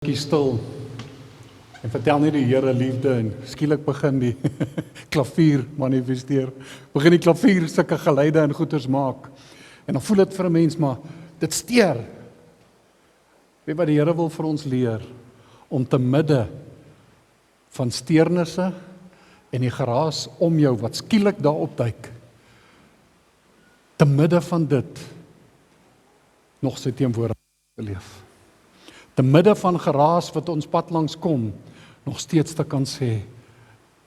Stil en vertel net die Here liefde en skielik begin die klavier manifesteer. Begin die klavier sulke geluide en goeters maak. En dan voel dit vir 'n mens maar dit steur. Weet wat die Here wil vir ons leer om te midde van steurnisse en die geraas om jou wat skielik daar opduik. Te midde van dit nog sy teenwoordigheid te leef. Te midde van geraas wat ons pad langs kom, nog steeds te kan sê,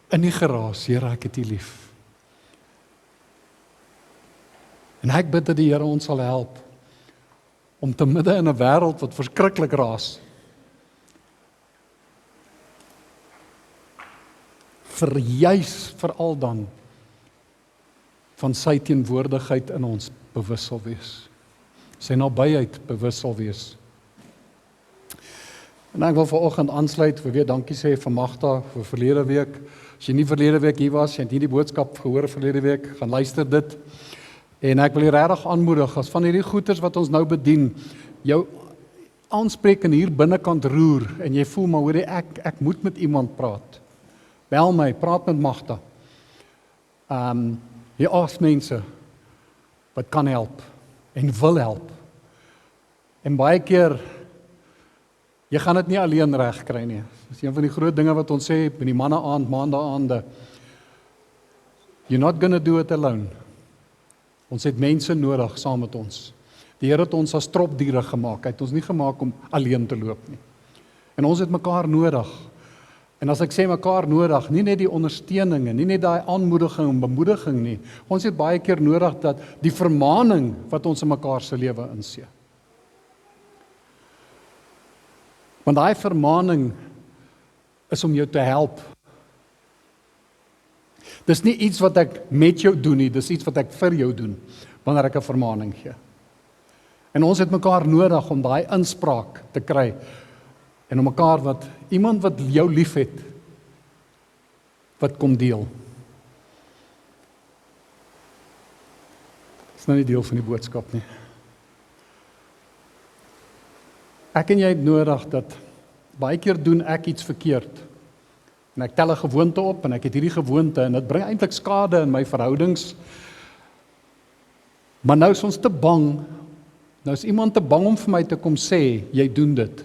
in die geraas, Here, ek het U lief. En ek bid dat die Here ons sal help, om te midde in 'n wêreld wat verskriklik raas, juis veral dan, van sy teenwoordigheid in ons bewus sal wees. Sy nabyheid bewus sal wees. En ek wil vanoggend aansluit, vir weer dankie sê vir Magda vir verlede week. As jy nie verlede week hier was, jy het nie die boodskap gehoor verlede week, gaan luister dit. En ek wil jy regtig aanmoedig, as van hierdie goeters wat ons nou bedien, jou aanspreek en hier binnekant roer, en jy voel maar hoorie, ek moet met iemand praat. Bel my, praat met Magda. Jy ask mense wat kan help en wil help. En baie keer jy gaan dit nie alleen reg kry nie. Dis een van die groot dinge wat ons sê met die manne aand, maandaande. You're not gonna do it alone. Ons het mense nodig saam met ons. Die Here het ons as tropdiere gemaak. Hy het ons nie gemaak om alleen te loop nie. En ons het mekaar nodig. En as ek sê mekaar nodig, nie net die ondersteuning en nie net daai aanmoediging en bemoediging nie. Ons het baie keer nodig dat die vermaaning wat ons in mekaar se lewe insee. Want daai vermaaning is om jou te help. Dis nie iets wat ek met jou doen nie, dis iets wat ek vir jou doen, wanneer ek 'n vermaaning gee. En ons het mekaar nodig om daai inspraak te kry, en om mekaar iemand wat jou lief het, wat kom deel. Dis nou nie deel van die boodskap nie. Ek en jy het nodig dat, baie keer doen ek iets verkeerd, en ek tel 'n gewoonte op, en ek het hierdie gewoonte, en dit bring eintlik skade in my verhoudings, maar nou is ons te bang, nou is iemand te bang om vir my te kom sê, jy doen dit,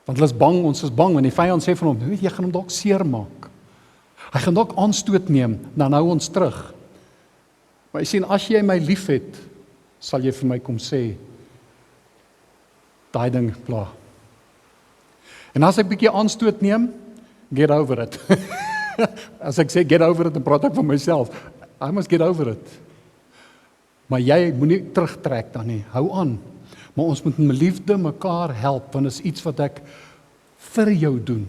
want ons is bang, en die vyand sê van hom, jy gaan hom dalk seermaak, hy gaan dalk aanstoot neem, dan hou ons terug, maar jy sien, as jy my lief het, sal jy vir my kom sê, daai ding pla. En as ek bietjie aanstoot neem, get over it. As ek sê get over it, dan praat ek van myself. I must get over it. Maar jy moenie terugtrek dan nie, hou aan. Maar ons moet met liefde mekaar help, want is iets wat ek vir jou doen.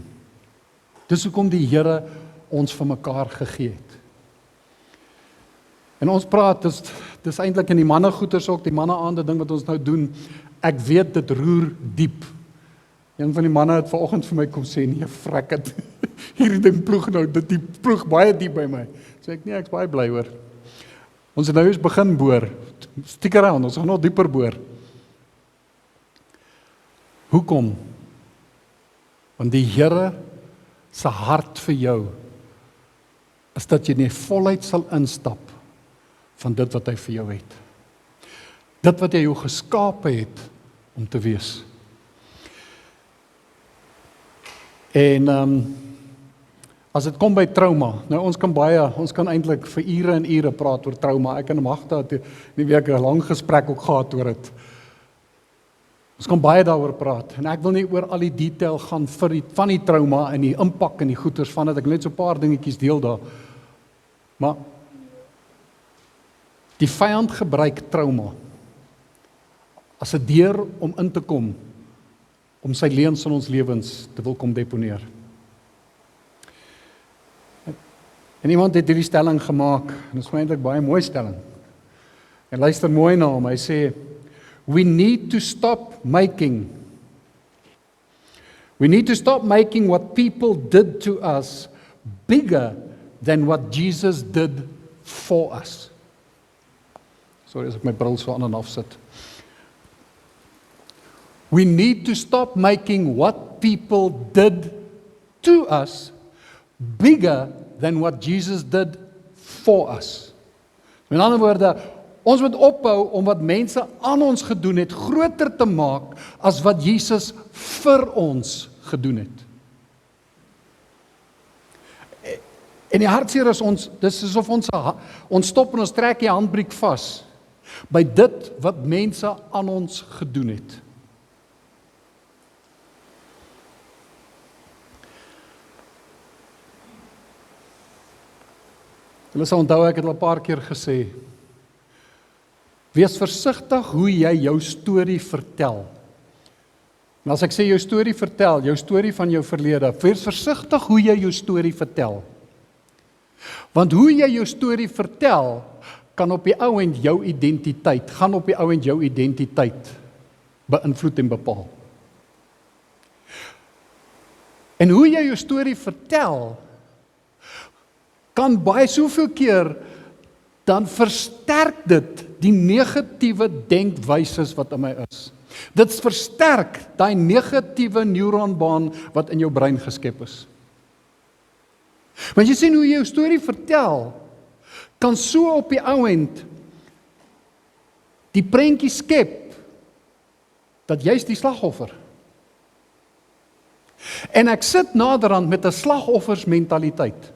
Dis hoekom die Here ons vir mekaar gegee het. En ons praat, dis eintlik in die mannegoeters ook, die manneaande ding wat ons nou doen, ek weet dit roer diep. Een van die manne het vanoggend vir my kom sê, nee, vrek het. Hierdie ding ploeg nou, dit ploeg baie diep by my. Sê ek, nee, ek's baie bly hoor. Ons het nou eens begin boor. Stick around, ons gaan nog dieper boor. Hoekom? Want die Here se hart vir jou is dat jy in die volheid sal instap van dit wat hy vir jou het. Dit wat hy jou geskape het om te wees. En as dit kom by trauma, nou ons kan eintlik vir ure en ure praat oor trauma. Ek en Magda het die week 'n lang gesprek ook gehad oor dit. Ons kan baie daaroor praat, en ek wil nie oor al die detail gaan van die trauma en die impak en die goeters van dit, ek wil net so 'n paar dingetjies deel daar. Maar die vyand gebruik trauma as 'n deur om in te kom, om sy leuns in ons lewens te wil kom deponeer. En iemand het hierdie stelling gemaak, en dit is eintlik baie mooi stelling. En luister mooi na hom, hy sê, we need to stop making what people did to us bigger than what Jesus did for us. Sorry as ek my bril so aan en af sit. We need to stop making what people did to us bigger than what Jesus did for us. Met ander woorde, ons moet ophou om wat mense aan ons gedoen het groter te maak as wat Jesus vir ons gedoen het. En die hartseer is ons, dis asof ons stop en ons trek die handbriek vas by dit wat mense aan ons gedoen het. Julle sal onthou, ek het al 'n paar keer gesê, wees versigtig hoe jy jou storie vertel. En as ek sê jou storie vertel, jou storie van jou verlede, wees versigtig hoe jy jou storie vertel. Want hoe jy jou storie vertel, kan op die ou end jou identiteit, gaan op die ou end jou identiteit beïnvloed en bepaal. En hoe jy jou storie vertel, kan baie soveel keer, dan versterk dit die negatiewe denkwyses wat in my is. Dit versterk daai negatiewe neuronbaan wat in jou brein geskep is. Want jy sien hoe jy jou storie vertel, kan so op die ou end die prentjie skep dat jy's die slagoffer. En ek sit naderhand met 'n slagoffersmentaliteit.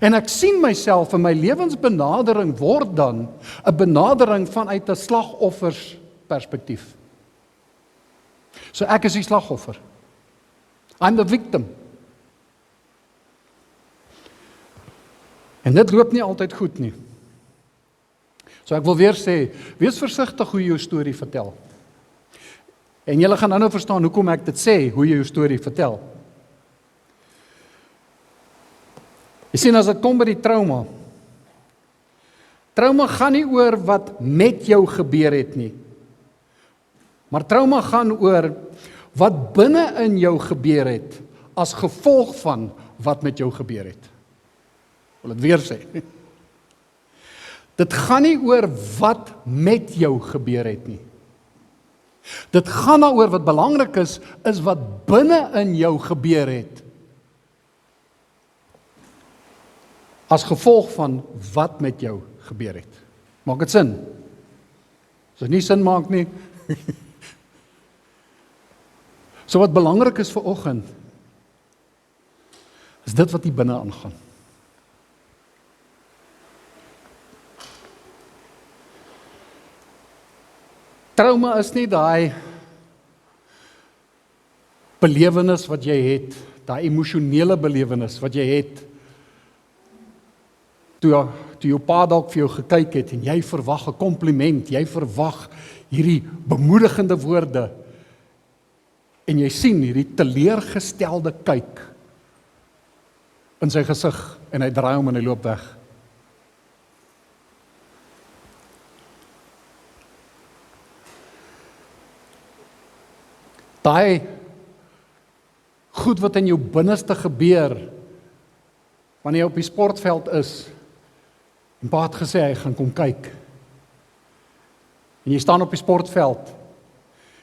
En ek sien myself in my lewensbenadering word dan 'n benadering vanuit 'n slagoffersperspektief. So ek is die slagoffer. I'm the victim. En dit loop nie altyd goed nie. So ek wil weer sê, wees versigtig hoe jy jou storie vertel. En julle gaan nou verstaan hoekom ek dit sê, hoe jy jou storie vertel. Jy sien, as dit kom by die trauma. Trauma gaan nie oor wat met jou gebeur het nie. Maar trauma gaan oor wat binne in jou gebeur het as gevolg van wat met jou gebeur het. Ek wil dit weer sê. Dit gaan nie oor wat met jou gebeur het nie. Dit gaan daaroor wat belangrik is wat binne in jou gebeur het. As gevolg van wat met jou gebeur het. Maak dit sin? As dit nie sin maak nie. So wat belangrik is vir oggend, is dit wat hier binne aangaan. Trauma is nie daai belewenis wat jy het, daai emosionele belewenis wat jy het, toe jou pa dalk vir jou gekyk het, en jy verwag 'n kompliment, jy verwag hierdie bemoedigende woorde, en jy sien hierdie teleurgestelde kyk in sy gesig, en hy draai om en hy loop weg. Daai goed wat in jou binneste gebeur, wanneer jy op die sportveld is, en pa het gesê, hy gaan kom kyk. En jy staan op die sportveld,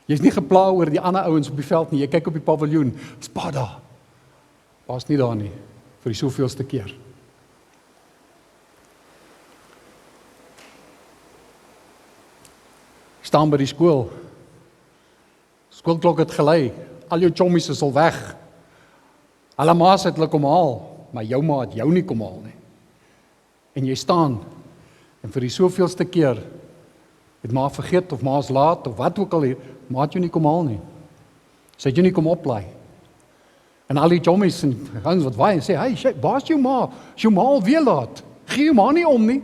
jy is nie gepla oor die ander ouens op die veld nie, jy kyk op die paviljoen, is pa daar? Pa is nie daar nie, vir die soveelste keer. Staan by die skool, skoolklok het gelei, al jou chommies is al weg, alle ma's het hulle kom haal, maar jou ma het jou nie kom haal nie. En jy staan, en vir die soveelste keer, het ma vergeet, of ma is laat, of wat ook al hier, ma het jou nie kom haal nie. Sy het jou nie kom oplaai. En al die chommies en gans wat waai en sê, hey, waar is jou ma? Is jou ma alweer laat? Gee jou ma nie om nie.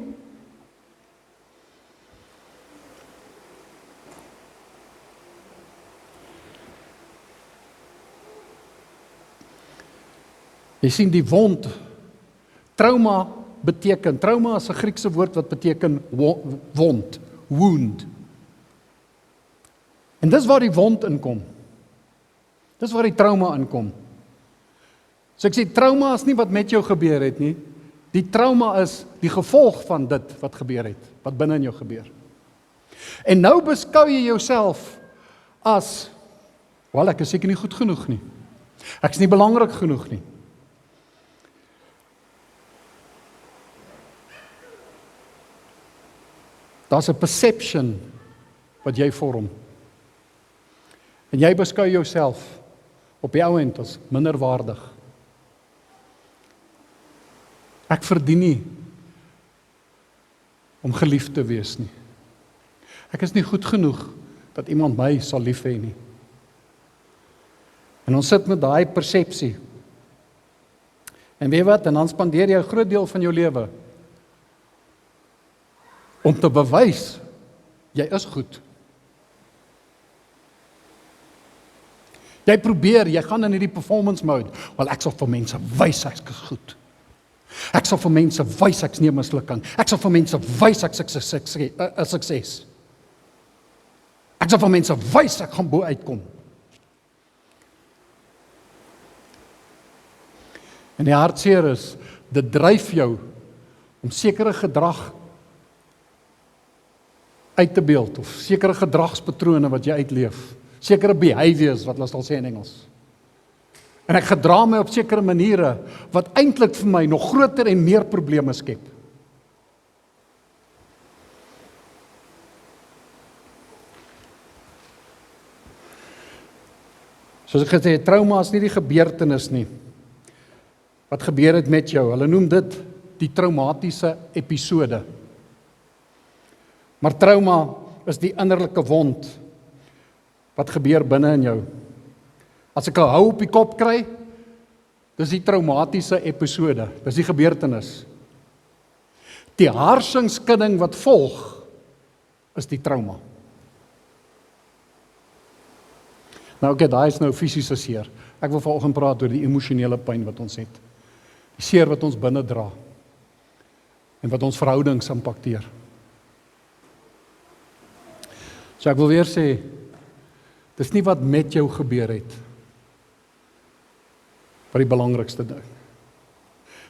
Jy sien die wond, trauma is 'n Griekse woord wat beteken wond, wound. En dis waar die wond inkom. Dis waar die trauma inkom. So ek sê, trauma is nie wat met jou gebeur het nie. Die trauma is die gevolg van dit wat gebeur het, wat binne in jou gebeur. En nou beskou jy jouself wel, ek is seker nie goed genoeg nie. Ek is nie belangrik genoeg nie. Daar's 'n perception wat jy vorm. En jy beskou jouself op die ou end as minderwaardig. Ek verdien nie om geliefd te wees nie. Ek is nie goed genoeg dat iemand my sal lief hê nie. En ons sit met daai persepsie. En weet wat, en dan spandeer jy 'n groot deel van jou lewe om te bewys jy is goed. Jy probeer, jy gaan in hierdie performance mode. Wel, ek sal vir mense wys ek is goed. Ek sal vir mense wys ek's nie 'n mislukking. Ek sal vir mense wys ek's 'n sukses. Ek sal vir mense wys ek gaan bo uitkom. En die hartseer is, dit dryf jou om sekere gedrag uit te beeld, of sekere gedragspatrone wat jy uitleef, sekere behaviors wat hulle sal sê in Engels. En ek gedra my op sekere maniere wat eintlik vir my nog groter en meer probleme skep. Soos ek gesê het, trauma is nie die gebeurtenis nie. Wat gebeur het met jou? Hulle noem dit die traumatiese episode. Maar trauma is die innerlike wond wat gebeur binne in jou. As ek 'n hou op die kop kry, dis die traumatiese episode, dis die gebeurtenis. Die haarsingskudding wat volg, is die trauma. Nou oké, daai is nou fisiese seer. Ek wil vanoggend praat oor die emosionele pyn wat ons het. Die seer wat ons binne dra en wat ons verhoudings impakteer. So ek wil weer sê, dis nie wat met jou gebeur het wat die belangrikste ding.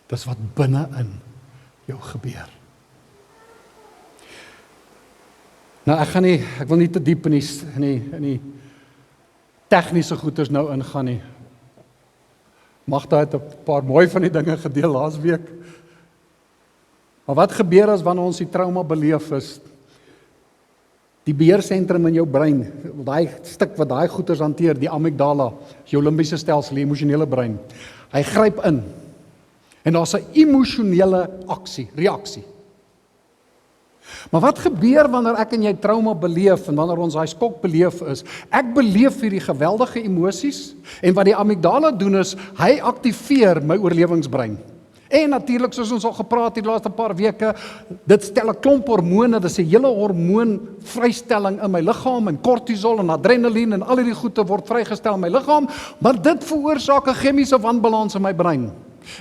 Dis wat binne in jou gebeur. Nou ek wil nie te diep in die tegniese goeders nou ingaan nie. Magda het 'n paar mooi van die dinge gedeel laasweek. Maar wat gebeur as wanneer ons die trauma beleef is? Die beheersentrum in jou brein, daai stuk wat daai goeders hanteer, die amygdala, jou limbiese stelsel, die emosionele brein. Hy gryp in. En daar's 'n emosionele reaksie. Maar wat gebeur wanneer ek en jy trauma beleef en wanneer ons daai skok beleef is? Ek beleef hierdie geweldige emosies en wat die amygdala doen is, hy aktiveer my oorlewingsbrein. En natuurlik, soos ons al gepraat het die laaste paar weke, dit stel 'n klomp hormone, dis 'n hele hormoonvrystelling in my liggaam, en kortisol en adrenalien en al hierdie goede word vrygestel in my liggaam, maar dit veroorsaak 'n chemiese wanbalans in my brein.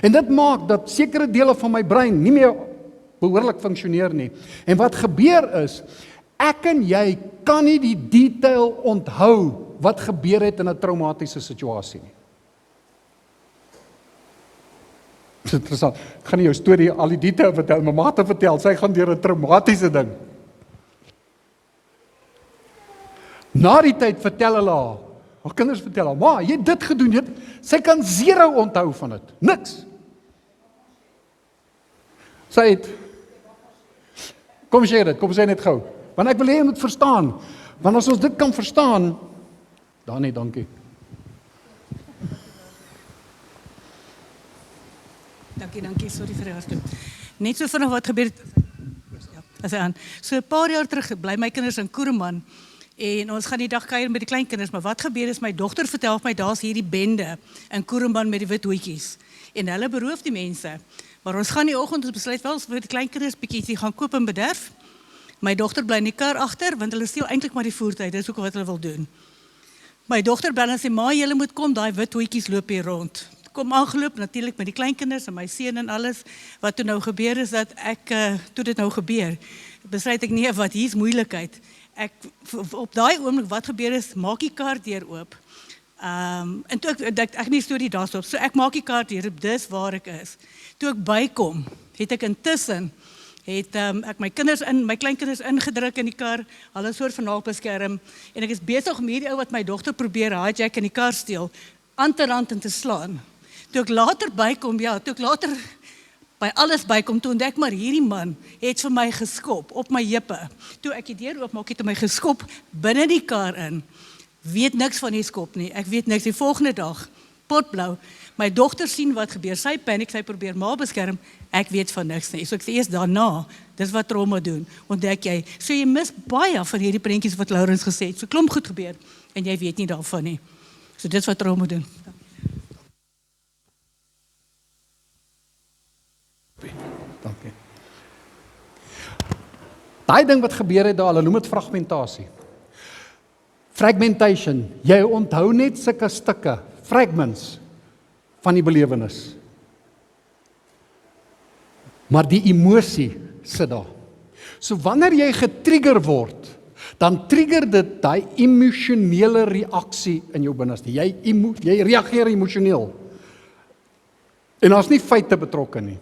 En dit maak dat sekere dele van my brein nie meer behoorlik funksioneer nie. En wat gebeur is, ek en jy kan nie die detail onthou wat gebeur het in 'n traumatiese situasie nie. Dit is interessant. Ek gaan nie jou storie al die detail vertel, my ma te vertel, sy gaan deur 'n traumatiese ding. Na die tyd vertel hulle haar kinders vertel haar, ma, jy het dit gedoen, sy kan 0 onthou van dit, niks. Sy het, kom sê net gou, want ek wil hê jy moet verstaan, want as ons dit kan verstaan, dan nie, dankie. Dankie, sorry vir die hardloop. Net so vinnig wat gebeur het, so 'n paar jaar terug bly my kinders in Kuruman, en ons gaan die dag kuier met die kleinkinders, maar wat gebeur is, my dogter vertel my, daar's hierdie bende in Kuruman met die wit hoetjies, en hulle beroof die mense, maar ons gaan die oggend, ons besluit wel, vir die kleinkinders bietjie gaan koop en bederf. My dogter bly in die kar agter, want hulle steel eintlik maar die voertuig, dis ook wat hulle wil doen. My dogter bel en sê, ma, julle moet kom, daai wit hoetjies loop hier rond. Kom aangeloop, natuurlik met die kleinkinders en my seun en alles. Wat toe nou gebeur is dat toe dit nou gebeur, besluit ek nee, wat hier's moeilikheid. Op daai oomblik wat gebeur is, maak die kar deur oop. En toe ek nie storie daar stop, so ek maak die kar deur, dis waar ek is. Toe ek bykom, het ek intussen het ek my kleinkinders ingedruk in die kar, hulle 'n soort van naaldbeskerm, en ek is besig om hierdie ou wat my dogter probeer hijack in die kar steel, aan te rand en te slaan. Toe ek later by alles bykom, toe ontdek maar hierdie man het vir my geskop op my heupe. Toe ek die deur oopmaak, het hy my geskop binne die kar in. Weet niks van die skop nie, ek weet niks. Die volgende dag, potblou, my dogter sien wat gebeur, sy paniek, sy probeer ma beskerm, ek weet van niks nie. So ek sê eers daarna, dis wat trauma doen, ontdek jy. So jy mis baie van hierdie prentjies wat Laurens gesê het, so klomp goed gebeur, en jy weet nie daarvan nie. So dis wat trauma doen. Dankie. Daai ding wat gebeur het daar, hulle noem dit fragmentasie. Fragmentation, jy onthou net sulke stukke, fragments van die belewenis. Maar die emosie sit daar. So wanneer jy getrigger word, dan trigger dit daai emosionele reaksie in jou binneste. Jy reageer emosioneel. En daar's nie feite betrokke nie.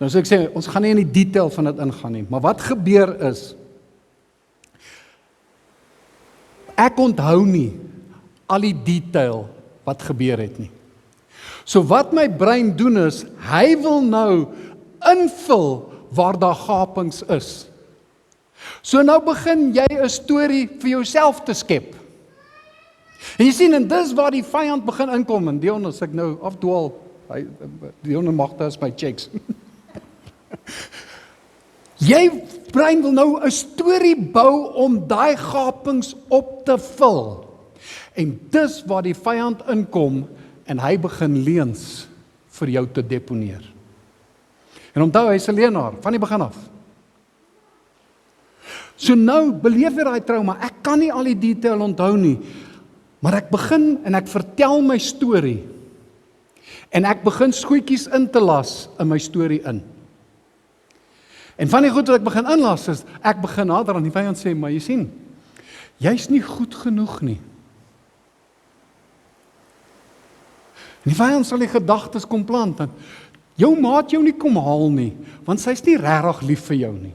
Nou so ek sê, ons gaan nie in die detail van dit ingaan nie, maar wat gebeur is, ek onthou nie al die detail wat gebeur het nie. So wat my brein doen is, hy wil nou invul waar daar gapings is. So nou begin jy 'n storie vir jouself te skep. En jy sien, en dis waar die vyand begin inkom, en Dion, as ek nou afdwaal, Dion en Magda is my checks. Jy brein wil nou 'n storie bou om daai gapings op te vul. En dis waar die vyand inkom en hy begin leuns vir jou te deponeer. En onthou, hy's 'n leienaar van die begin af. So nou beleef jy daai trauma. Ek kan nie al die detail onthou nie, maar ek begin en ek vertel my storie. En ek begin skootjies in te las in my storie in. En van die goed wat ek begin inlas is, ek begin nader aan die vyand sê, maar jy sien, jy's nie goed genoeg nie. En die vyand sal die gedagtes kom plant, en jou maat jou nie kom haal nie, want sy's nie regtig lief vir jou nie.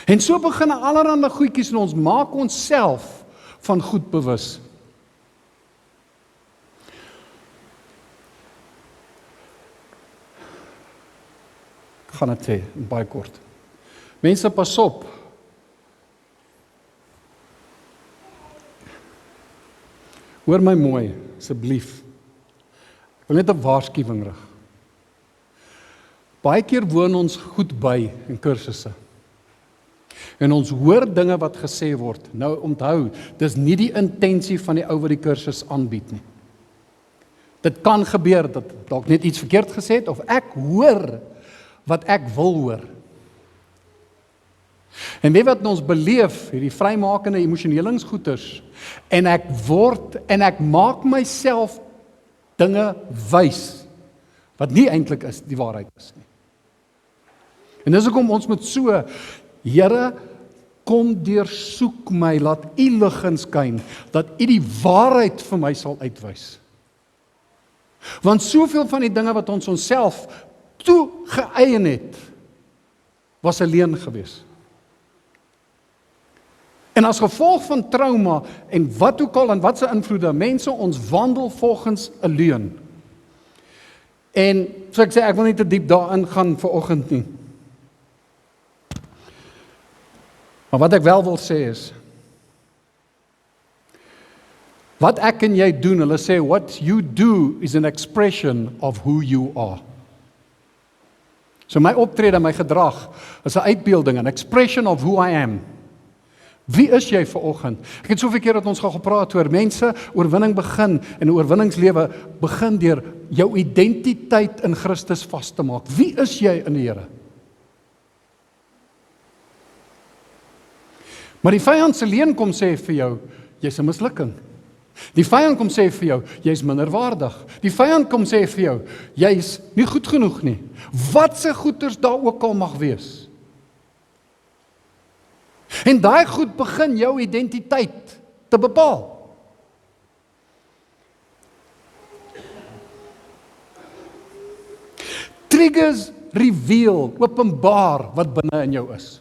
En so begin allerhande goedjies en ons maak onsself van goed bewus. Ek gaan dit sê, baie kort. Mense, pas op. Hoor my mooi, asseblief. Ek wil net 'n waarskuwing rig. Baie keer woon ons goed by in kursusse. En ons hoor dinge wat gesê word. Nou onthou, dis nie die intensie van die ou wat die kursus aanbied nie. Dit kan gebeur dat dalk net iets verkeerd gesê het, of ek hoor wat ek wil hoor. En weet wat ons beleef, hierdie vrymakende emosionelingsgoeters, en ek maak myself dinge wys, wat nie eintlik is, die waarheid is nie. En dis hoekom ons moet so, Here, kom deursoek my, laat U lig inskyn, dat U die waarheid vir my sal uitwys. Want soveel van die dinge wat ons onsself toegeëien het, was 'n leuen gewees. En as gevolg van trauma, en wat ook al, en wat se invloede, mense, ons wandel volgens 'n leuen. En, so ek sê, ek wil nie te diep daarin gaan vanoggend nie. Maar wat ek wel wil sê is, wat ek en jy doen, hulle sê, what you do is an expression of who you are. So my optrede, my gedrag, is 'n uitbeelding, an expression of who I am. Wie is jy vanoggend? Ek het soveel keer dat ons gaan gepraat oor mense, oorwinning begin, en 'n oorwinningslewe begin deur jou identiteit in Christus vas te maak. Wie is jy in die Here? Maar die vyand se leuen kom sê vir jou, jy's 'n mislukking. Die vyand kom sê vir jou, jy's minderwaardig. Die vyand kom sê vir jou, jy's nie goed genoeg nie. Wat se goeders daar ook al mag wees. En daai goed begin jou identiteit te bepaal. Triggers reveal, openbaar wat binne in jou is.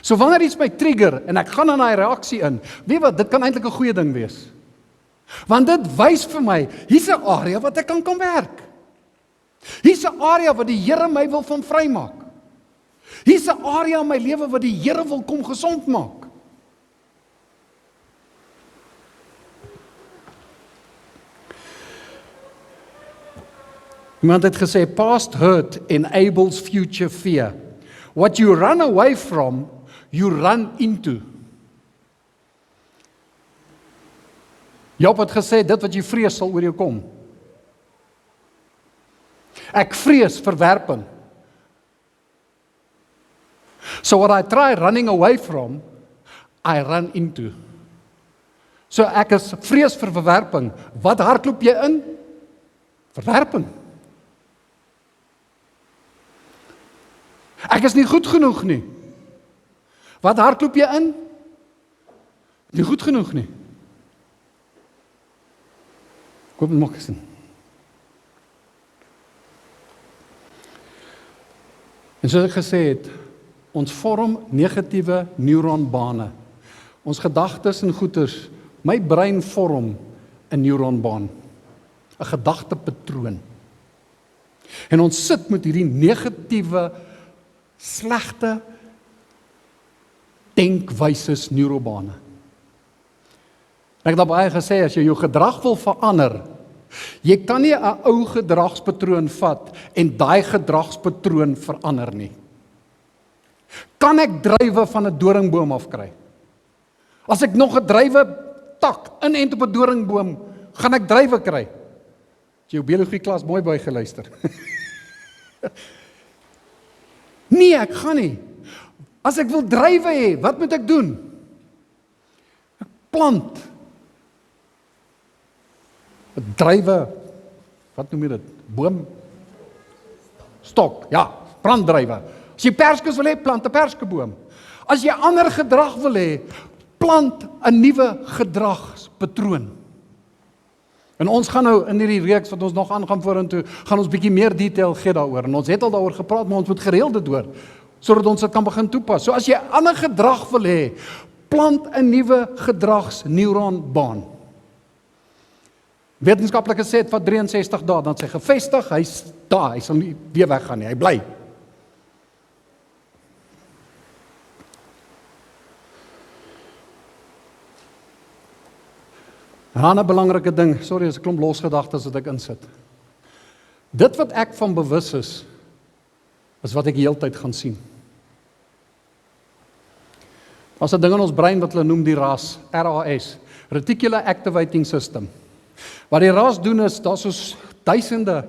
So wanneer iets my trigger en ek gaan in daai reaksie in, weet wat, dit kan eintlik 'n goeie ding wees. Want dit wys vir my, hier's 'n area wat ek kan werk. Hier's 'n area wat die Here my wil van vrymaak. Hier's 'n area in my lewe wat die Here wil kom gesond maak. Iemand het gesê, past hurt enables future fear. What you run away from, you run into. Job het gesê, dit wat jy vrees sal oor jou kom. Ek vrees verwerping. So what I try running away from, I run into. So ek is vrees vir verwerping. Wat hardloop jy in? Verwerping. Ek is nie goed genoeg nie. Wat hardloop jy in? Nie goed genoeg nie. Kom maak sin. En soos ek gesê het, ons vorm negatiewe neuronbane. Ons gedagtes en goeters, my brein vorm 'n neuronbaan, 'n gedagtepatroon. En ons sit met hierdie negatiewe, slegte denkwyses neurobane. Ek het al baie gesê, as jy jou gedrag wil verander, jy kan nie 'n ou gedragspatroon vat en daai gedragspatroon verander nie. Kan ek druiwe van 'n doringboom afkry? As ek nog 'n druiwe tak inent op 'n doringboom, gaan ek druiwe kry. Het jy jou biologie klas mooi bygeluister? Nee, ek gaan nie. As ek wil druiwe hê, wat moet ek doen? Ek plant. Druiwe, wat noem jy dit? Boom? Stok, ja, plantdruiwe. As jy perskes wil hê, plant 'n perskeboom. As jy ander gedrag wil hê, plant 'n nuwe gedragspatroon. En ons gaan nou in hierdie reeks wat ons nog aangaan vorentoe, gaan ons bietjie meer detail gee daaroor. En ons het al daaroor gepraat, maar ons moet gereeld dit hoor, sodat ons dit kan begin toepas. So as jy ander gedrag wil hê, plant 'n nuwe gedragsneuronbaan. Wetenskaplikes sê dit vat 63 dae, dan sê gevestig, hy's daar, hy sal nie weer weggaan nie, hy bly. En 'n ander belangrike ding, sorry as 'n klomp losgedagtes wat ek insit. Dit wat ek van bewus is wat ek die hele tyd gaan sien. Daar's 'n ding in ons brein wat hulle noem die RAS, Reticular Activating System. Wat die RAS doen is, daar's soos duisende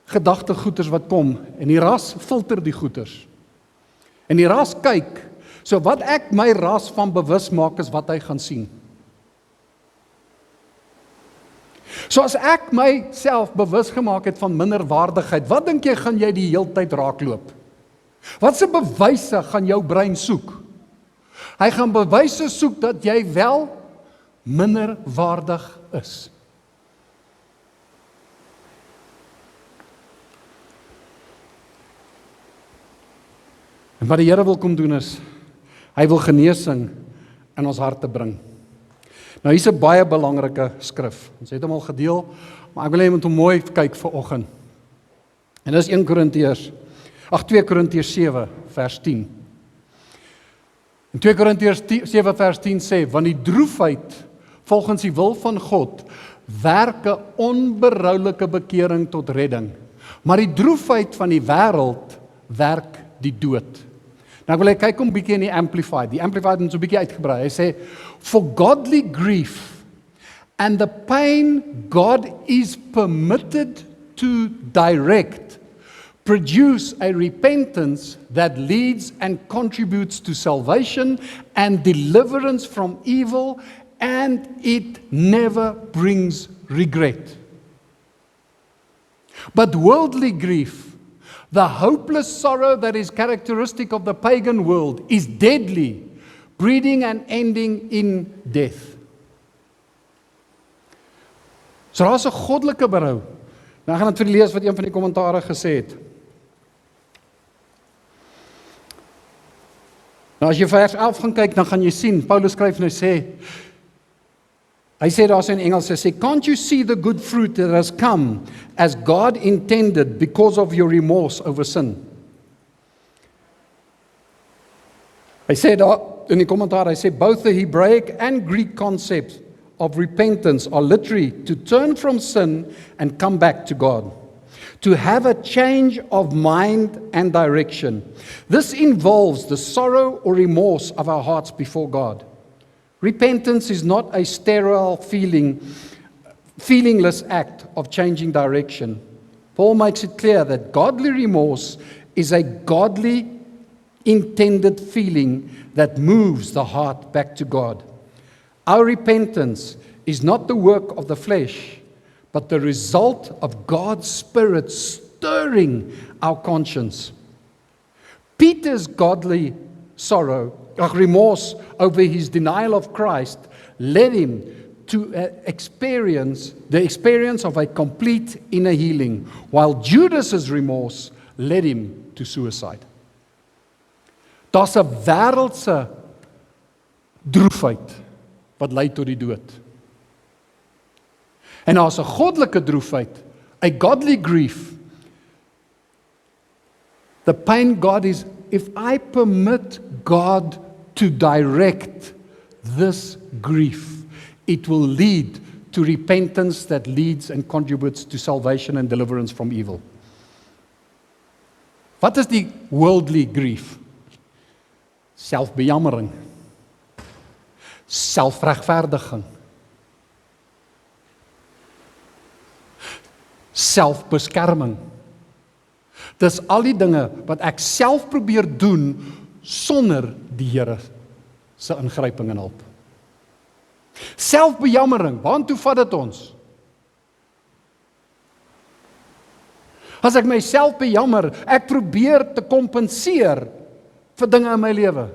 gedagtegoeders wat kom, en die RAS filter die goeders. En die RAS kyk, so wat ek my RAS van bewus maak is wat hy gaan sien. So as ek myself bewus gemaak het van minderwaardigheid, wat dink jy gaan jy die heeltyd raakloop? Watse bewyse gaan jou brein soek? Hy gaan bewyse soek dat jy wel minderwaardig is. En wat die Here wil kom doen is, hy wil genesing in ons harte bring. Nou hier's 'n baie belangrike skrif. Ons het hom al gedeel, maar ek wil hê jy moet hom mooi kyk vanoggend. En dis 2 Korintiërs 7 vers 10. En 2 Korintiërs 7 vers 10 sê, want die droefheid volgens die wil van God werk 'n onberoulike bekering tot redding, maar die droefheid van die wêreld werk die dood. Nou wil ek kyk om bietjie in die Amplified. Die Amplified het so 'n bietjie uitgebrei. Hy sê, for godly grief and the pain God is permitted to direct produce a repentance that leads and contributes to salvation and deliverance from evil, and it never brings regret. But worldly grief, the hopeless sorrow that is characteristic of the pagan world, is deadly, breeding and ending in death. So daar's 'n goddelike berou. Nou ek gaan dit vir lees wat een van die kommentare gesê het. Nou as jy vers 11 gaan kyk, dan gaan jy sien, Paulus skryf en hy sê daar in Engels, hy sê, "Can't you see the good fruit that has come as God intended because of your remorse over sin?" Hy sê daar in die kommentaar, hy sê, "Both the Hebraic and Greek concepts of repentance are literally to turn from sin and come back to God. To have a change of mind and direction. This involves the sorrow or remorse of our hearts before God. Repentance is not a sterile feelingless act of changing direction. Paul makes it clear that godly remorse is a godly intended feeling that moves the heart back to God. Our repentance is not the work of the flesh, but the result of God's Spirit stirring our conscience. Peter's godly remorse over his denial of Christ led him to experience of a complete inner healing, while Judas's remorse led him to suicide. Daar's 'n wêreldse droefheid wat lei tot die dood. En daar's 'n goddelike droefheid, a godly grief. The pain God is, if I permit God to direct this grief, it will lead to repentance that leads and contributes to salvation and deliverance from evil. Wat is die worldly grief? Selfbejammering, selfregverdiging, selfbeskerming. Dis al die dinge wat ek self probeer doen sonder die Here se ingryping en hulp. Selfbejammering, waartoe vat dit ons? As ek myself bejammer, ek probeer te kompenseer vir dinge in my lewe.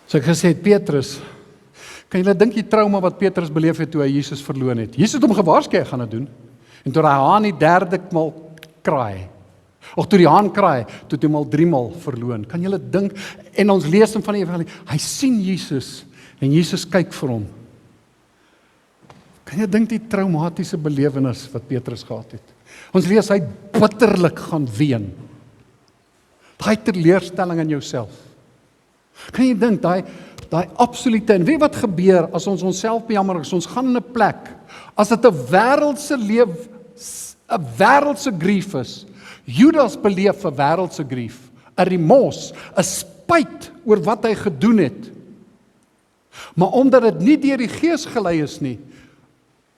So ek gesê het, Petrus, kan julle dink die trauma wat Petrus beleef het toe hy Jesus verloon het? Jesus het hom gewaarsku hy gaan dit doen. En toe die haan die derde maal kraai, of toe die haan kraai, toe het hy hom al 3 maal verloon. Kan julle dink, en ons lees van die evangelie, hy sien Jesus, en Jesus kyk vir hom. Kan jy dink die traumatiese belewenis wat Petrus gehad het? Ons lees hy bitterlik gaan ween. Daai teleurstelling in jouself. Kan jy dink daai absolute, en weet wat gebeur as ons onsself bejammer, as ons gaan in 'n plek, as dit 'n wêreldse grief is. Judas beleef 'n wêreldse grief, 'n remors, 'n spyt oor wat hy gedoen het. Maar omdat dit nie deur die Gees gelei is nie,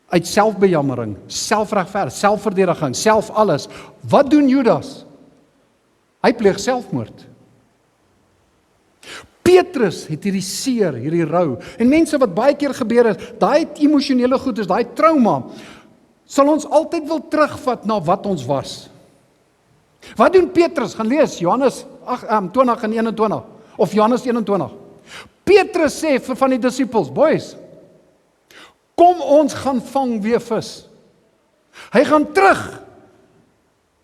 uit selfbejammering, selfregverdiging, selfverdediging, self alles. Wat doen Judas? Hy pleeg selfmoord. Petrus het hierdie seer, hierdie rou. En mense wat baie keer gebeur het, daai emosionele goed is, daai trauma, sal ons altyd wil terugvat na wat ons was. Wat doen Petrus? Gaan lees Johannes 20 en 21 of Johannes 21. Petrus sê vir van die disippels, boys, kom ons gaan vang weer vis. Hy gaan terug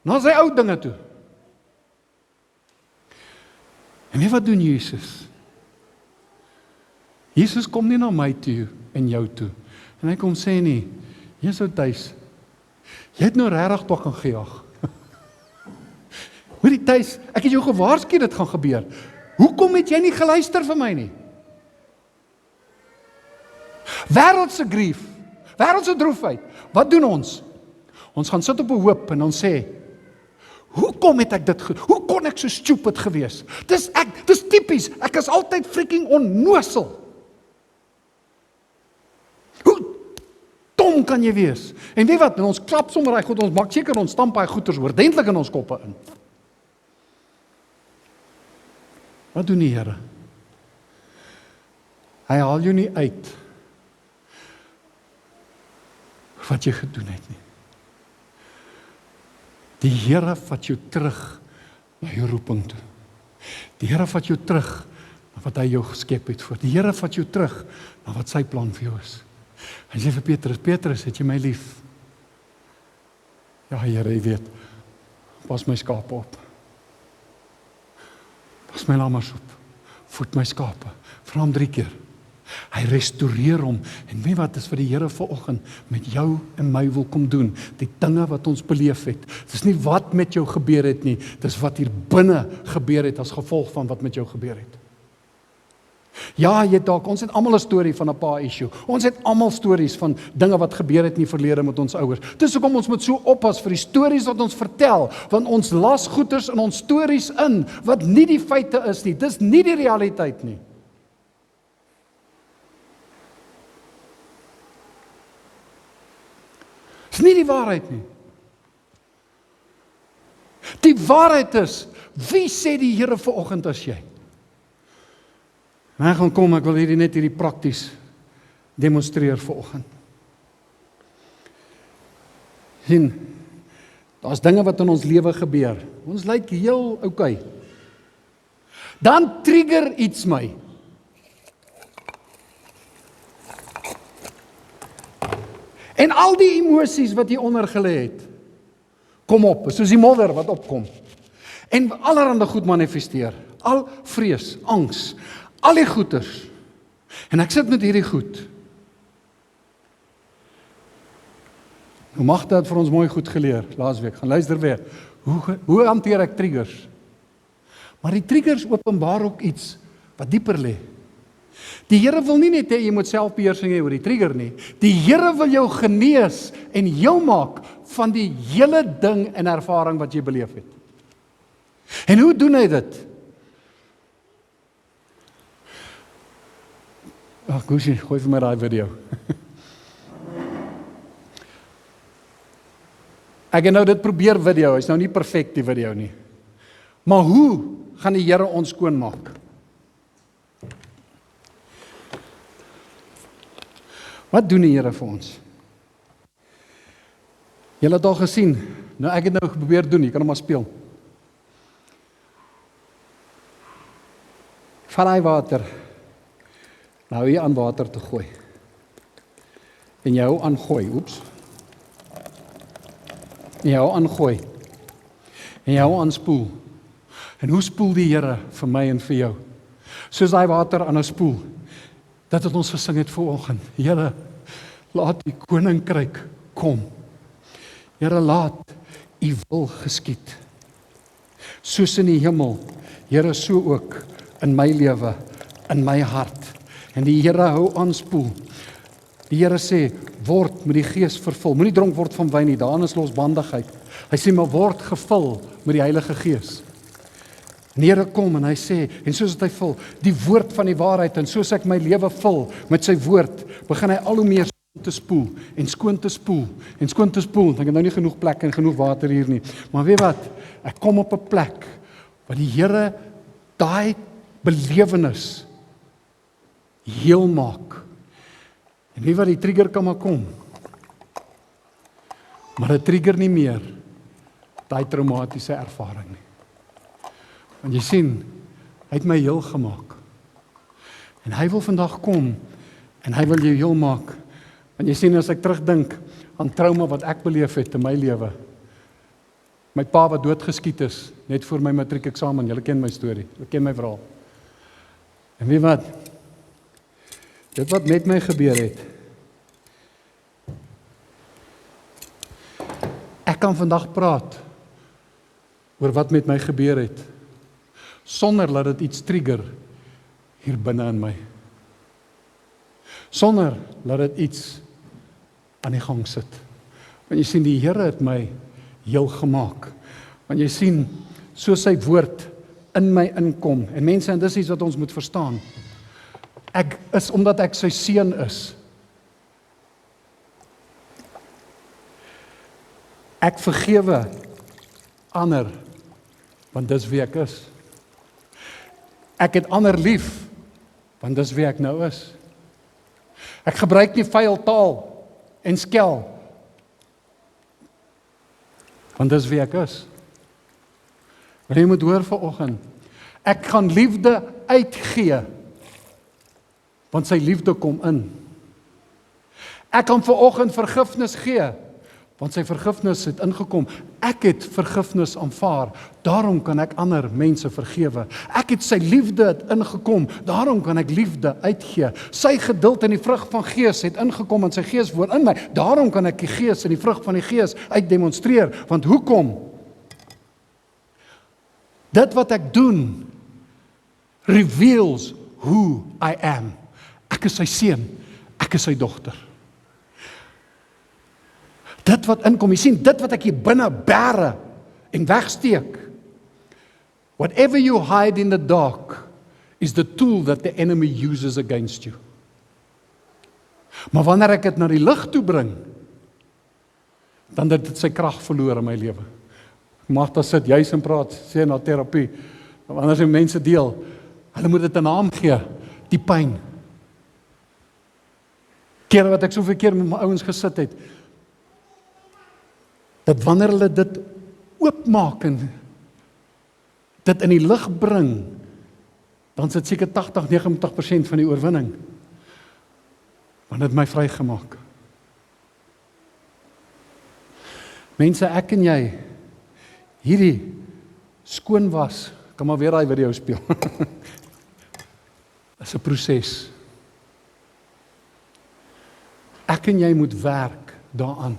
na sy ou dinge toe. En weet wat doen Jesus? Jesus kom nie na my toe en jou toe. En hy kom sê nie, jy's ou tuis. Jy het nou regtig tog gaan gejaag. Hoorie tuis, ek het jou gewaarsku dit gaan gebeur. Hoekom het jy nie geluister vir my nie? Wêreldse grief, wêreldse droefheid. Wat doen ons? Ons gaan sit op 'n hoop en ons sê, hoekom het ek dit gedoen? Hoe kon ek so stupid gewees? Dis tipies, ek is altyd freaking onnosel. Hoe dom kan jy wees? En weet wat, ons klap sommer daai goed, ons maak seker ons stamp daai goeters oordentlik in ons koppe in. Wat doen die Here? Hy haal jou nie uit wat jy gedoen het nie. Die Here vat jou terug na jou roeping toe. Die Here vat jou terug na wat hy jou geskep het voor. Die Here vat jou terug na wat sy plan vir jou is. Hy sê vir Petrus, Petrus, het jy my lief? Ja, Here, jy weet, pas my skape op. Pas my lammers op. Voed my skape. Vra hom 3 keer. Hy restoreer hom. En weet wat is wat die Here vanoggend met jou en my wil kom doen? Die dinge wat ons beleef het. Dis nie wat met jou gebeur het nie, dis wat hier binne gebeur het as gevolg van wat met jou gebeur het. Ja, ons het almal 'n storie van 'n pa-issue. Ons het almal stories van dinge wat gebeur het in die verlede met ons ouers. Dis hoekom ons moet so oppas vir die stories wat ons vertel, want ons las goeters in ons stories in, wat nie die feite is nie. Dis nie die realiteit nie. Dis nie die waarheid nie. Die waarheid is, wie sê die Here vanoggend as jy? En hy gaan kom, ek wil hierdie prakties demonstreer vanoggend. Sien, daar's dinge wat in ons lewe gebeur. Ons lyk heel oukei. Dan trigger iets my. En al die emosies wat hier onder gelê het, kom op, soos die modder wat opkom. En allerhande goed manifesteer. Al vrees, angs, al die goeters. En ek sit met hierdie goed. Nou Magda het vir ons mooi goed geleer laasweek. Gaan luister weer. Hoe hanteer ek triggers? Maar die triggers openbaar ook iets wat dieper lê. Die Here wil nie net hê jy moet selfbeheersing hê oor die trigger nie. Die Here wil jou genees en heel maak van die hele ding en ervaring wat jy beleef het. En hoe doen hy dit? Ag, Gusie, gooi vir my daai video. Ek het nou dit probeer video, hy's nou nie perfek die video nie. Maar hoe gaan die Here ons skoonmaak? Wat doen die Here vir ons? Julle het al gesien, nou ek het nou probeer doen, jy kan hom maar speel. Vat hy water, nou jy aan water te gooi. En jy hou aan gooi, oeps. En jy hou aan gooi. En jy hou aan spoel. En hoe spoel die Here vir my en vir jou? Soos daai water aan 'n spoel. Dat het ons gesing het vanoggend. Here, laat die koninkryk kom. Here, laat u wil geskied. Soos in die hemel, Here, so ook in my lewe, in my hart. En die Here hou aanspoel. Die Here sê, word met die Gees vervul. Moenie dronk word van wyn nie, daarin is losbandigheid. Hy sê, maar word gevul met die Heilige Gees. En die Here kom en hy sê, en soos hy vul, die woord van die waarheid, en soos ek my lewe vul met sy woord, begin hy al hoe meer skoon te spoel, en skoon te spoel, en skoon te spoel. Ek het nou nie genoeg plek en genoeg water hier nie. Maar weet wat, ek kom op 'n plek, waar die Here daai belewenis heel maak. En weet wat, die trigger kan maar kom. Maar dit trigger nie meer daai traumatiese ervaring nie. Want jy sien, hy het my heel gemaak. En hy wil vandag kom, en hy wil jou heel maak. Want jy sien, as ek terugdink aan trauma wat ek beleef het in my lewe. My pa wat doodgeskiet is, net voor my matriekeksamen, julle ken my storie, julle ken my verhaal. En weet wat? Dit wat met my gebeur het, ek kan vandag praat oor wat met my gebeur het, sonder dat dit iets trigger hier binne in my. Sonder dat dit iets aan die gang sit. Want jy sien, die Here het my heel gemaak. Want jy sien, so sy woord in my inkom. En mense, en dis iets wat ons moet verstaan. Ek is, omdat ek sy seun is. Ek vergewe ander, want dis wie ek is. Ek het ander lief, want dis wie ek nou is. Ek gebruik nie vuil taal en skel, want dis wie ek is. Maar jy moet hoor vanoggend, ek gaan liefde uitgee, want sy liefde kom in. Ek kan vanoggend vergifnis gee, Want sy vergifnis het ingekom. Ek het vergifnis aanvaar, daarom kan ek ander mense vergewe. Ek het sy liefde het ingekom, daarom kan ek liefde uitgee. Sy geduld en die vrug van gees het ingekom en sy gees woon in my, daarom kan ek die gees en die vrug van die gees uitdemonstreer. Want hoekom? Dit wat ek doen, reveals who I am. Ek is sy seun, ek is sy dogter. Dit wat inkom, jy sien, dit wat ek hier binne bære en wegsteek. Whatever you hide in the dark is the tool that the enemy uses against you. Maar wanneer ek dit na die lig toe bring, dan het dit sy krag verloor in my lewe. Magda sit juis en praat, sê na terapie, wanneer sy mense deel, hulle moet dit 'n naam gee, die pyn. Kere wat ek soveel keer met my ouens gesit het, dat wanneer hulle dit oopmaak en dit in die lig bring, dan sit seker 80-90% van die oorwinning. Want dit het my vrygemaak. Mense, ek en jy, hierdie skoon was, kan maar weer daai video speel. Is 'n proses. Ek en jy moet werk daaraan.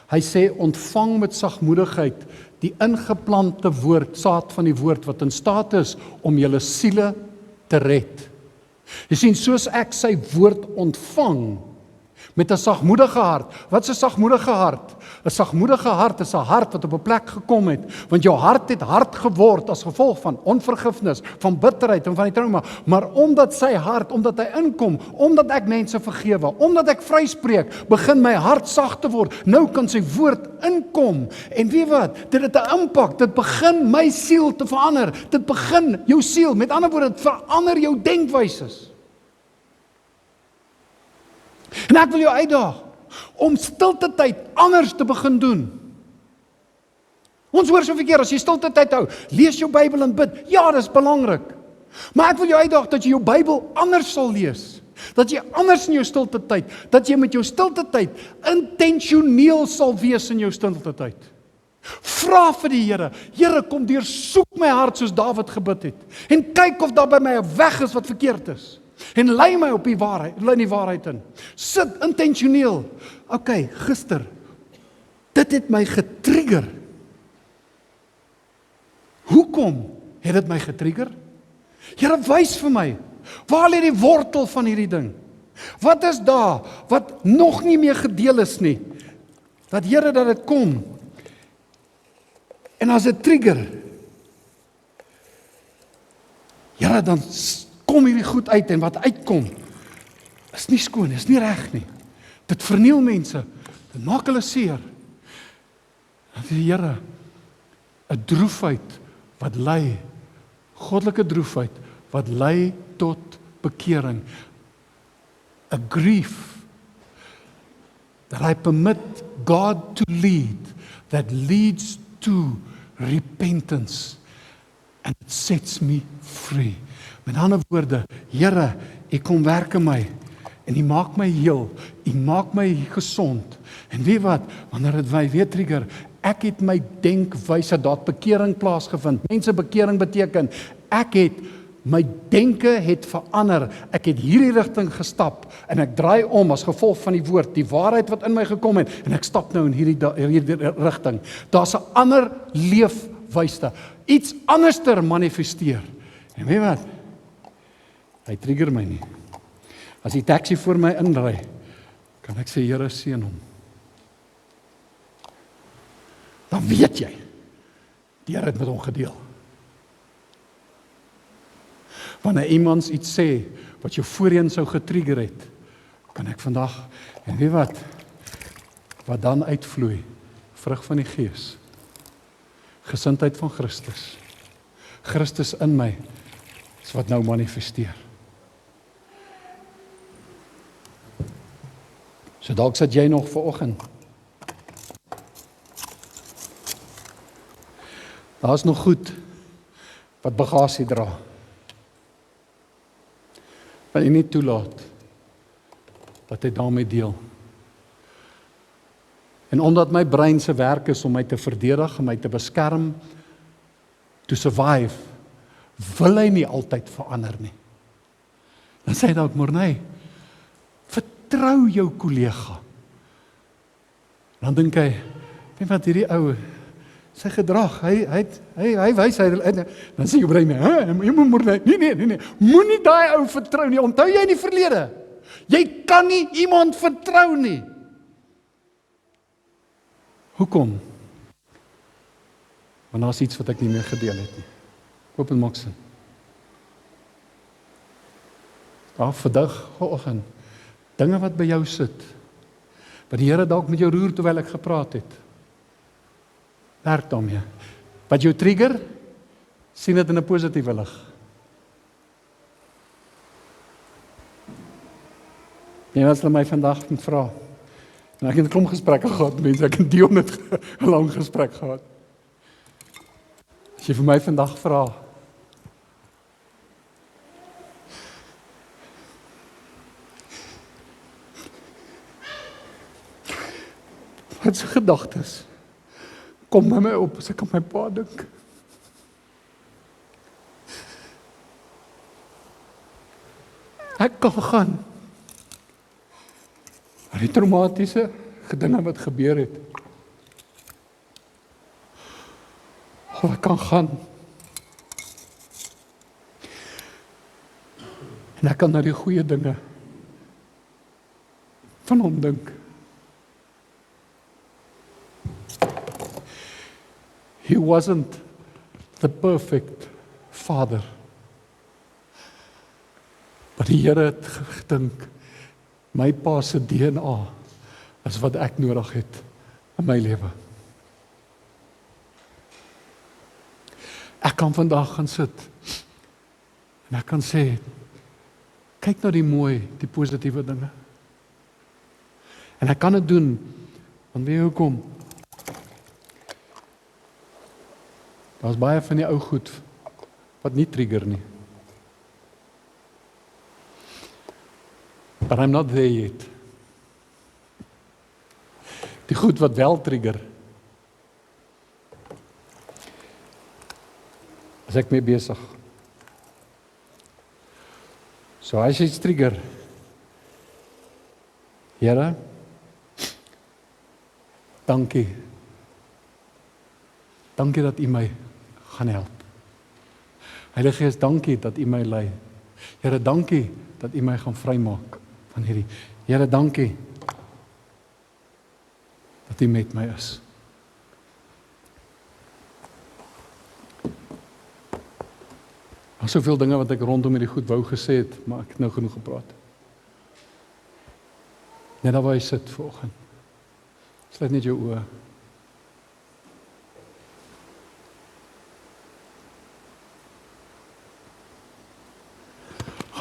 Hy sê, ontvang met sagmoedigheid die ingeplante woord, saad van die woord, wat in staat is om julle siele te red. Jy sien, soos ek sy woord ontvang, met 'n sagmoedige hart. Wat is 'n sagmoedige hart? 'n Sagmoedige hart is 'n hart wat op 'n plek gekom het, want jou hart het hard geword as gevolg van onvergifnis, van bitterheid en van die trauma, maar omdat sy hart, omdat hy inkom, omdat ek mense vergewe, omdat ek vryspreek, begin my hart sag te word. Nou kan sy woord inkom, en weet wat, dit het 'n impak, dit begin my siel te verander, dit begin jou siel, met ander woorde, dit verander jou denkwyses. En ek wil jou uitdaag om stilte tyd anders te begin doen. Ons hoor soveel keer, as jy stilte tyd hou, lees jou Bybel en bid. Ja, dit is belangrik. Maar ek wil jou uitdaag dat jy jou Bybel anders sal lees. Dat jy anders in jou stilte tyd, dat jy met jou stilte tyd intentioneel sal wees in jou stilte tyd. Vra vir die Here, Here, kom deursoek my hart soos Dawid gebid het. En kyk of daar by my 'n weg is wat verkeerd is. En lei my op die waarheid, lei die waarheid in. Sit intentioneel. Okay, gister, dit het my getrigger. Hoekom het dit my getrigger? Here, wys vir my, waar lê die wortel van hierdie ding? Wat is daar, wat nog nie meer gedeel is nie? Dat Here, dat dit kom. En as 'n trigger, Here, dan kom hierdie goed uit, en wat uitkom, is nie skoon, is nie reg nie. Dit verniel mense, dit maak hulle seer. Dat die Here, 'n droefheid wat lei, goddelike droefheid, wat lei tot bekering. A grief that I permit God to lead, that leads to repentance, and it sets me free. Met ander woorde, Here, U kom werk in my, en U maak my heel, U maak my gesond. En weet wat, wanneer dit my weer trigger, ek het my denkwyse, dat bekering plaasgevind. Mense, bekering beteken, my denke het verander, ek het hierdie rigting gestap, en ek draai om as gevolg van die woord, die waarheid wat in my gekom het, en ek stap nou in hierdie rigting. Daar's 'n ander leefwyse, iets anderster manifesteer. En weet wat, hy trigger my nie. As die taxi voor my inry, kan ek sê, Here, seën hom. Dan weet jy, die Here het met hom gedeel. Wanneer iemand iets sê, wat jou voorheen sou getrigger het, kan ek vandag, en weet wat dan uitvloei, vrug van die Gees, gesindheid van Christus, Christus in my, is wat nou manifesteer. So dalk sit jy nog vanoggend. Daar is nog goed wat bagasie dra. Wat jy nie toelaat dat hy daarmee deel. En omdat my brein se werk is om my te verdedig, om my te beskerm, to survive, wil hy nie altyd verander nie. Dan sê hy dalk, maar nee, vertrou jou kollega. Dan dink hy, weet wat hierdie ou, sy gedrag, hy wys, dan sê jou brein, jy moet nee, moenie daai ou vertrou nie, onthou jy in die verlede, jy kan nie iemand vertrou nie. Hoekom? Want daar is iets wat ek nie meer gedeel het nie. Ek hoop dit maak sin. Vandag, vanoggend, dinge wat by jou sit, wat die Here dalk met jou roer terwyl ek gepraat het, werk daarmee. Wat jou trigger, sien dit in 'n positiewe lig. Jy was hulle my vandag vra, en ek het 'n klomp gesprekke gehad, mense, ek het Dion het 'n lang gesprek gehad. As jy vir my vandag vra, wat se gedagtes kom by my op as ek aan my pa dink. Ek kan gaan. Maar die traumatiese dinge wat gebeur het. Ek kan gaan. En ek kan na die goeie dinge van hom dink. He wasn't the perfect father. Maar die Here het gedink, my pa se DNA is wat ek nodig het in my lewe. Ek kan vandag gaan sit en ek kan sê, kyk na die mooi, die positiewe dinge. En ek kan dit doen, want weet jy hoekom? Daar's baie van die ou goed wat nie trigger nie. But I'm not there yet. Die goed wat wel trigger, is ek mee besig. So as jy iets trigger, Here, dankie. Dankie dat U my gaan help. Heilige Gees, dankie dat U my lei. Here, dankie dat U my gaan vrymaak van hierdie. Here, dankie dat U met my is. Daar's soveel dinge wat ek rondom hierdie goed wou gesê het, maar ek het nou genoeg gepraat. Net daar waar jy sit vanoggend. Sluit net jou oë.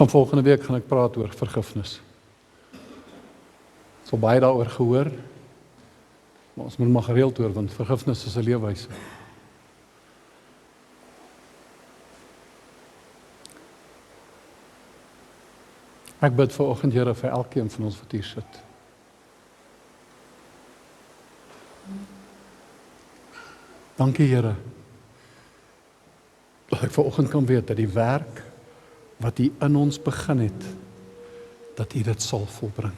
Volgende week gaan ek praat oor vergifnis. Ek sal baie daaroor gehoor, maar ons moet maar gereeld hoor, want vergifnis is 'n leefwyse. Ek bid vanoggend, Here, vir elkeen van ons wat hier sit. Dankie, Here, dat ek vanoggend kan weet dat die werk wat U in ons begin het, dat U dit sal volbring.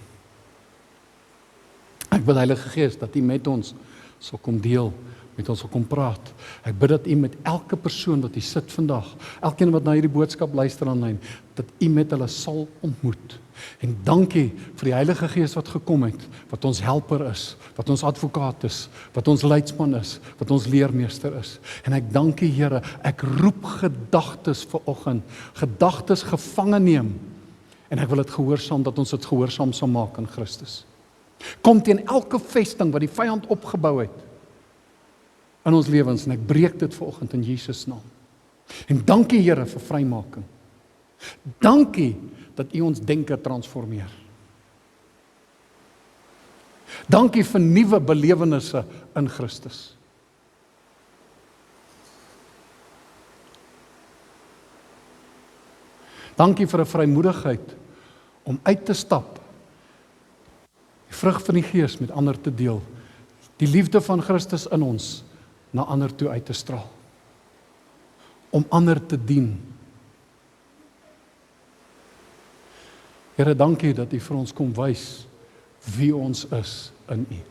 Ek bid, Heilige Gees, dat U met ons sal kom deel, met ons sal kom praat. Ek bid dat U met elke persoon wat hier sit vandag, elkeen wat na hierdie boodskap luister aanlyn, dat U met hulle sal ontmoet. En dankie vir die Heilige Gees wat gekom het, wat ons helper is, wat ons advokaat is, wat ons leidsman is, wat ons leermeester is. En ek dankie, Here, ek roep gedagtes vanoggend, gedagtes gevange neem, en ek wil dit gehoorsaam, dat ons dit gehoorsaam sal maak in Christus. Kom teen elke vesting wat die vyand opgebou het in ons lewens, en ek breek dit vanoggend in Jesus naam. En dankie, Here, vir vrymaking. Dankie dat U ons denke transformeer. Dankie vir nuwe belewennisse in Christus. Dankie vir 'n vrymoedigheid om uit te stap, die vrug van die Gees met ander te deel. die liefde van Christus in ons na ander toe uit te straal. Om ander te dien. Here, dankie dat U vir ons kom wys wie ons is in U.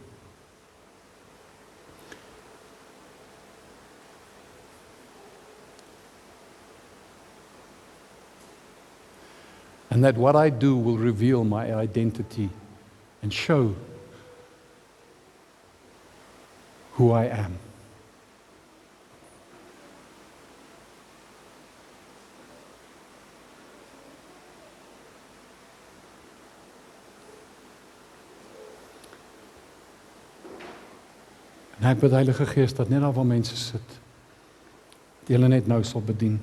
And that what I do will reveal my identity and show who I am. En ek bid Heilige Gees dat net daar waar mense sit, die hulle net nou sal bedien.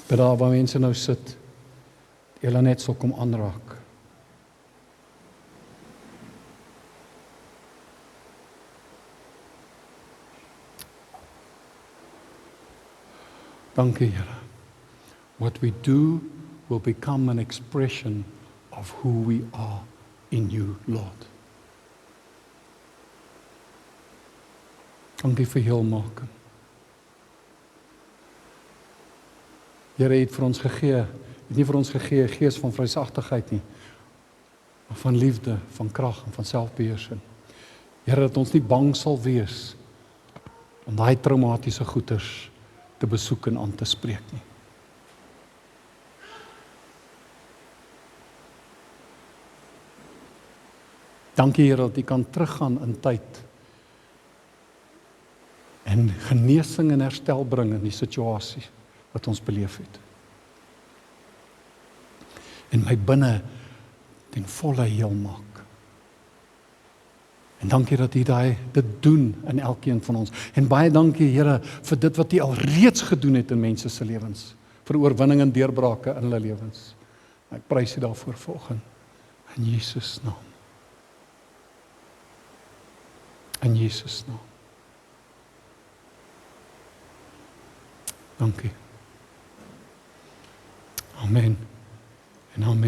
Bid daar waar mense nou sit, die hulle net sal kom aanraak. Dankie, Here. What we do will become an expression of who we are in You, Lord. Dankie vir heelmaking. Here het vir ons gegee, het nie vir ons gegee 'n gees van vreesagtigheid nie, maar van liefde, van krag en van selfbeheersing. Here, dat ons nie bang sal wees om daai traumatiese goeters te besoek en aan te spreek nie. Dankie, Here, dat U kan teruggaan in tyd en genesing en herstel bring in die situasie wat ons beleef het. En my binne ten volle heel maak. En dankie dat U dit doen in elkeen van ons. En baie dankie, Here, vir dit wat U al reeds gedoen het in mense se lewens, vir oorwinning en deurbrake in hulle lewens. Ek prys U daarvoor vanoggend in Jesus naam. In Jesus naam. Dankie. Amen. En amen.